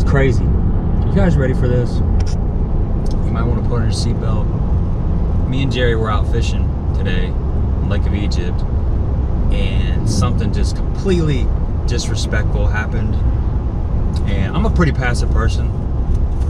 crazy. You guys ready for this? You might want to put on your seatbelt. Me and Jerry were out fishing today on Lake of Egypt, and something just completely disrespectful happened. And I'm a pretty passive person.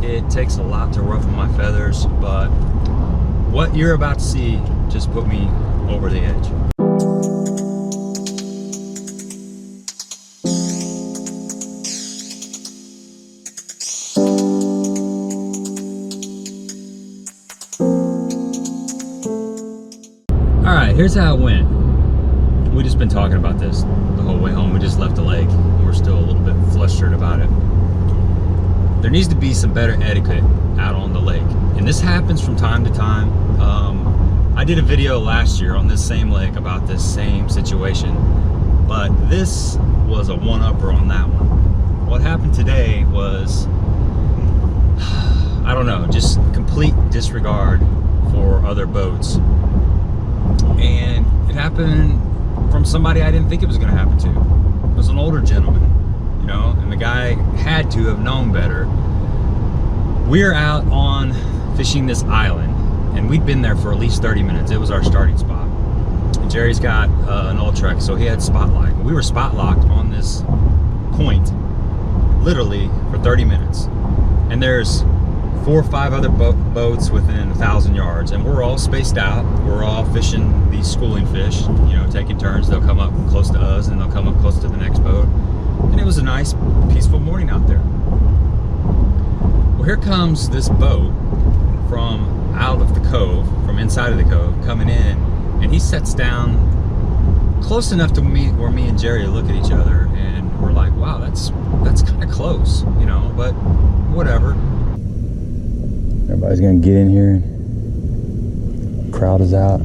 It takes a lot to ruffle my feathers, but what you're about to see just put me over the edge. All right, here's how it went. We just been talking about this the whole way home. We just left the lake. We're still a little bit flustered about it. There needs to be some better etiquette out on the lake, and this happens from time to time. I did a video last year on this same lake about this same situation, but this was a one-upper on that one. What happened today was, I don't know, just complete disregard for other boats. And it happened from somebody I didn't think it was going to happen to. It was an older gentleman, you know, and the guy had to have known better. We're out on fishing this island, and we'd been there for at least 30 minutes. It was our starting spot. And Jerry's got an Ultrek, so he had spotlight. We were spot locked on this point literally for 30 minutes. And there's 4 or 5 other boats within 1,000 yards, and we're all spaced out. We're all fishing these schooling fish, you know, taking turns. They'll come up close to us, and they'll come up close to the next boat. And it was a nice, peaceful morning out there. Well, here comes this boat from out of the cove, from inside of the cove, coming in, and he sets down close enough to me where me and Jerry look at each other, and we're like, wow, that's kind of close, you know, but whatever. Everybody's gonna get in here and crowd us out.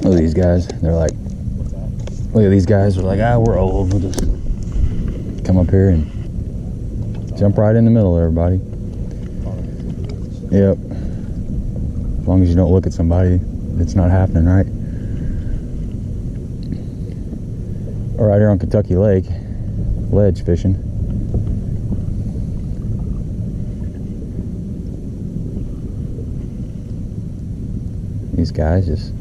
Look at these guys. They're like, look at these guys. They're like, ah, we're old. We'll just come up here and jump right in the middle of everybody. Yep. As long as you don't look at somebody, it's not happening, right? We're right here on Kentucky Lake, ledge fishing. These guys just,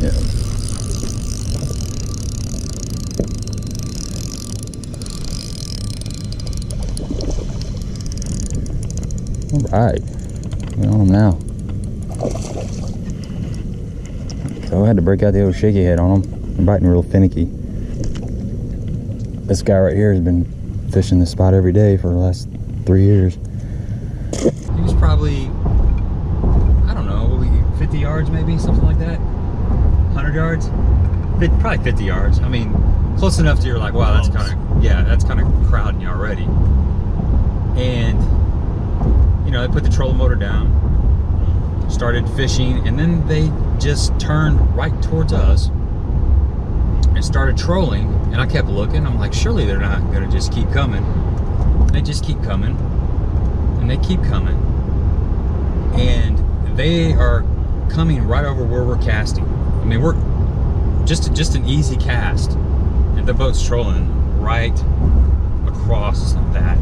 yeah. All right, we're on them now. So I had to break out the old shaky head on them. I'm biting real finicky. This guy right here has been fishing this spot every day for the last 3 years. He was probably, I don't know, 50 yards maybe, something like that. 100 yards? Probably 50 yards. I mean, close enough to you're like, wow, that's kind of, yeah, that's kind of crowding you already. And, you know, they put the trolling motor down, started fishing, and then they just turned right towards us and started trolling. And I kept looking. I'm like, surely they're not gonna just keep coming. They just keep coming, and they keep coming, and they are coming right over where we're casting. I mean, we're just an easy cast, and the boat's trolling right across that.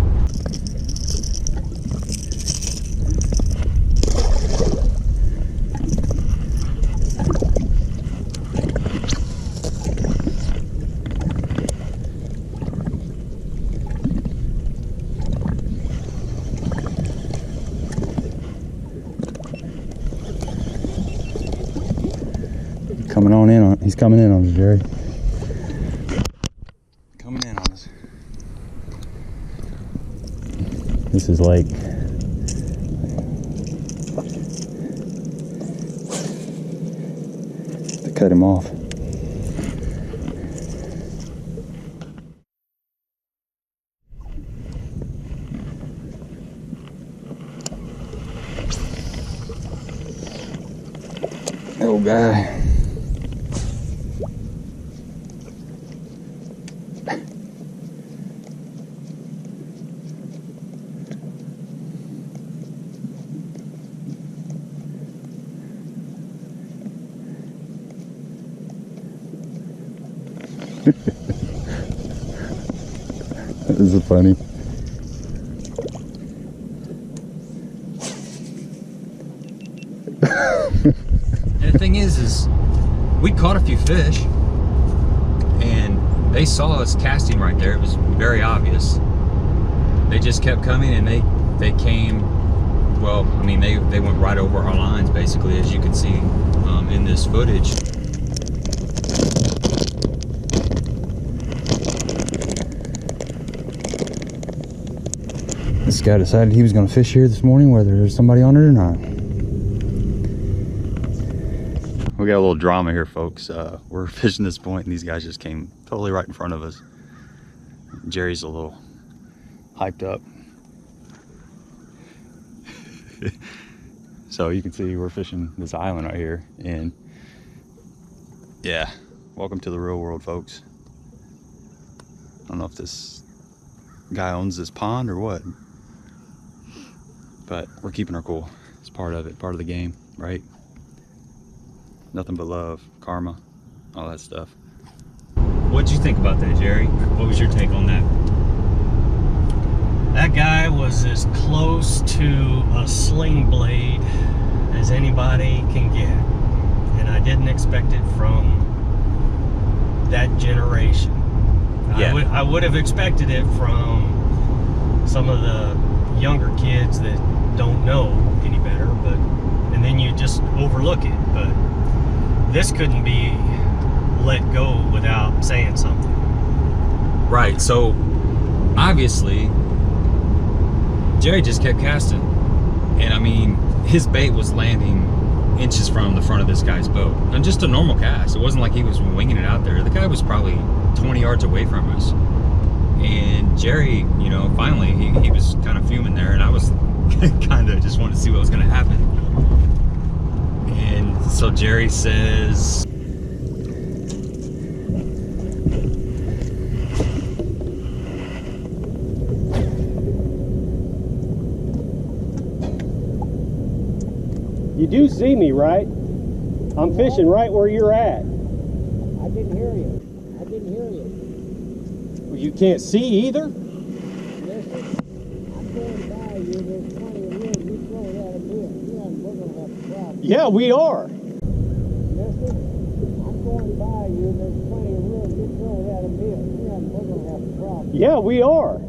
Coming on in on, he's coming in on us, Jerry. Coming in on us. This is like, to cut him off. Oh, guy. This is funny. And the thing is we caught a few fish, and they saw us casting right there. It was very obvious. They just kept coming, and they came. Well, I mean, they went right over our lines, basically, as you can see in this footage. This guy decided he was going to fish here this morning, whether there's somebody on it or not. We got a little drama here, folks. We're fishing this point, and these guys just came totally right in front of us. Jerry's a little hyped up. So you can see we're fishing this island right here, and yeah, welcome to the real world, folks. I don't know if this guy owns this pond or what, but we're keeping our cool. It's part of it, part of the game, right? Nothing but love, karma, all that stuff. What'd you think about that, Jerry? What was your take on that? That guy was as close to a sling blade as anybody can get. And I didn't expect it from that generation. Yeah. I would have expected it from some of the younger kids that don't know any better, but and then you just overlook it. But this couldn't be let go without saying something. Right, so obviously Jerry just kept casting, and I mean, his bait was landing inches from the front of this guy's boat, and just a normal cast. It wasn't like he was winging it out there. The guy was probably 20 yards away from us, and Jerry, you know, finally he was kind of fuming there, and I was kind of just wanted to see what was going to happen. And so Jerry says, You do see me, right? I'm fishing right where you're at. I didn't hear you. I didn't hear you. Well, you can't see either? Listen, I'm going by you. There's plenty of room. You throw that a bit. Yeah, we're going to have a problem. Yeah, we are. Listen, I'm going by you. There's plenty of room. You throw that a bit. Yeah, we're going to have a problem. Yeah, we are.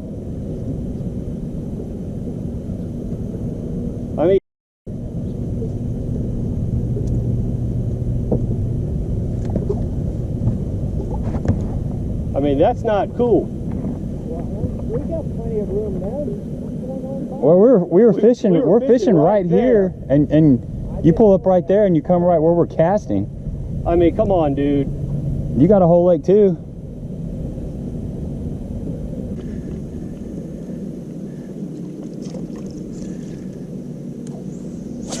I mean, that's not cool. Well, we got plenty of room now. What's going on by? Well, we're fishing. We're fishing right here, and you pull up right there, and you come right where we're casting. I mean, come on, dude. You got a whole lake too.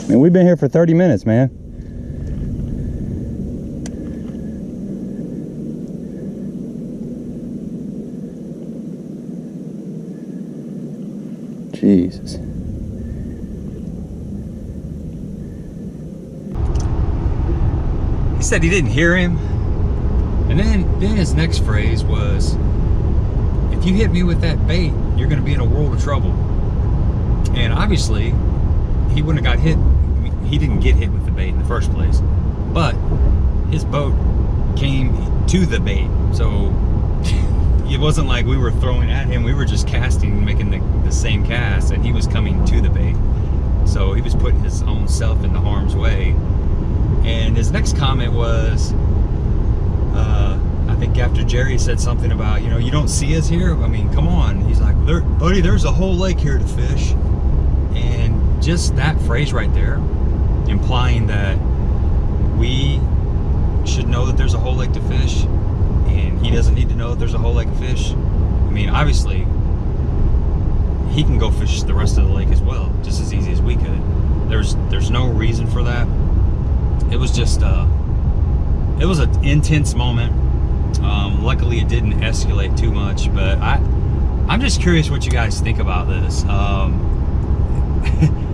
I mean, we've been here for 30 minutes, man. Jesus. he said he didn't hear him. And then his next phrase was, if you hit me with that bait, you're going to be in a world of trouble. And obviously, he wouldn't have got hit. He didn't get hit with the bait in the first place. But his boat came to the bait. So it wasn't like we were throwing at him. We were just casting, making the same cast, and he was coming to the bait. So he was putting his own self into harm's way. And his next comment was, I think after Jerry said something about, you know, you don't see us here? I mean, come on. He's like, buddy, there's a whole lake here to fish. And just that phrase right there, implying that we should know that there's a whole lake to fish, and he doesn't need to know that there's a whole lake of fish. I mean, obviously, he can go fish the rest of the lake as well, just as easy as we could. There's no reason for that. It was just, it was an intense moment. Luckily, it didn't escalate too much, but I'm just curious what you guys think about this.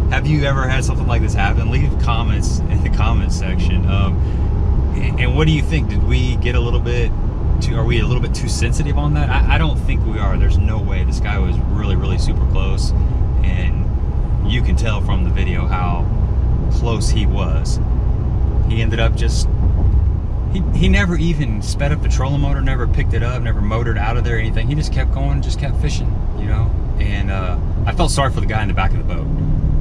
Have you ever had something like this happen? Leave comments in the comments section. And what do you think? Did we get a little bit are we a little bit too sensitive on that? I don't think we are. There's no way. This guy was really, really super close, and you can tell from the video how close he was. He ended up just, he never even sped up the trolling motor, never picked it up, never motored out of there or anything. He just kept going, just kept fishing, you know? And I felt sorry for the guy in the back of the boat,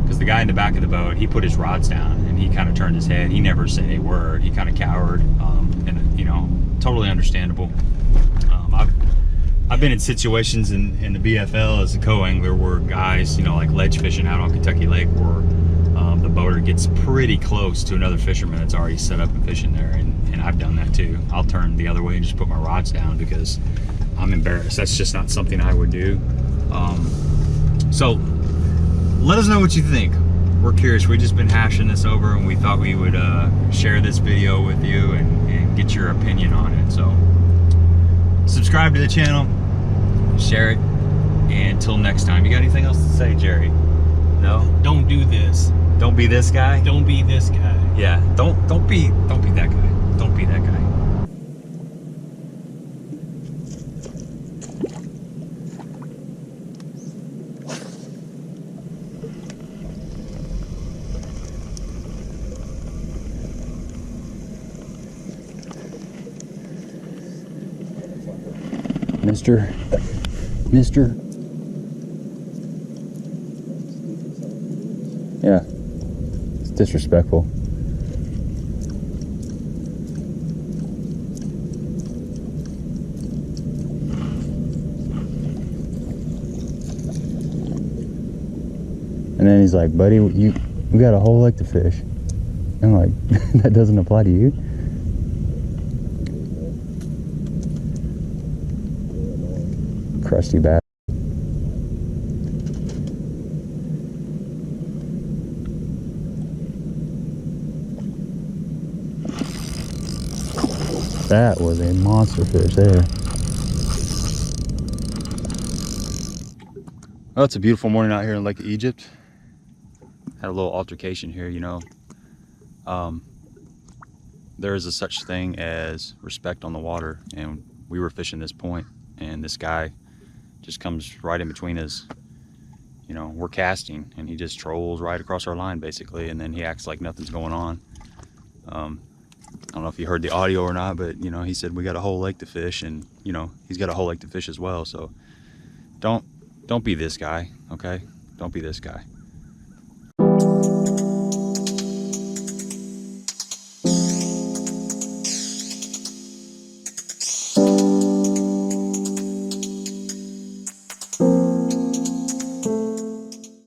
because the guy in the back of the boat, he put his rods down and he kind of turned his head. He never said a word. He kind of cowered, and you know, totally understandable. I've been in situations in the BFL as a co-angler where guys, you know, like ledge fishing out on Kentucky Lake, where the boater gets pretty close to another fisherman that's already set up and fishing there, and I've done that too. I'll turn the other way and just put my rods down because I'm embarrassed. That's just not something I would do. So let us know what you think. We're curious. We've just been hashing this over, and we thought we would share this video with you and get your opinion on it. So subscribe to the channel, share it, and until next time. You got anything else to say, Jerry? No? Don't do this. Don't be this guy? Don't be this guy. Yeah, don't be that guy. Don't be that guy. Mister. Yeah, it's disrespectful. And then he's like, buddy, we got a whole lake to fish. I'm like, that doesn't apply to you? Crusty bastard. That was a monster fish there. Oh, it's a beautiful morning out here in Lake Egypt. Had a little altercation here, you know. There is a such thing as respect on the water, and we were fishing this point, and this guy just comes right in between us. You know, we're casting, and he just trolls right across our line, basically, and then he acts like nothing's going on. I don't know if you heard the audio or not, but, you know, he said we got a whole lake to fish, and, you know, he's got a whole lake to fish as well. So don't be this guy, okay? Don't be this guy.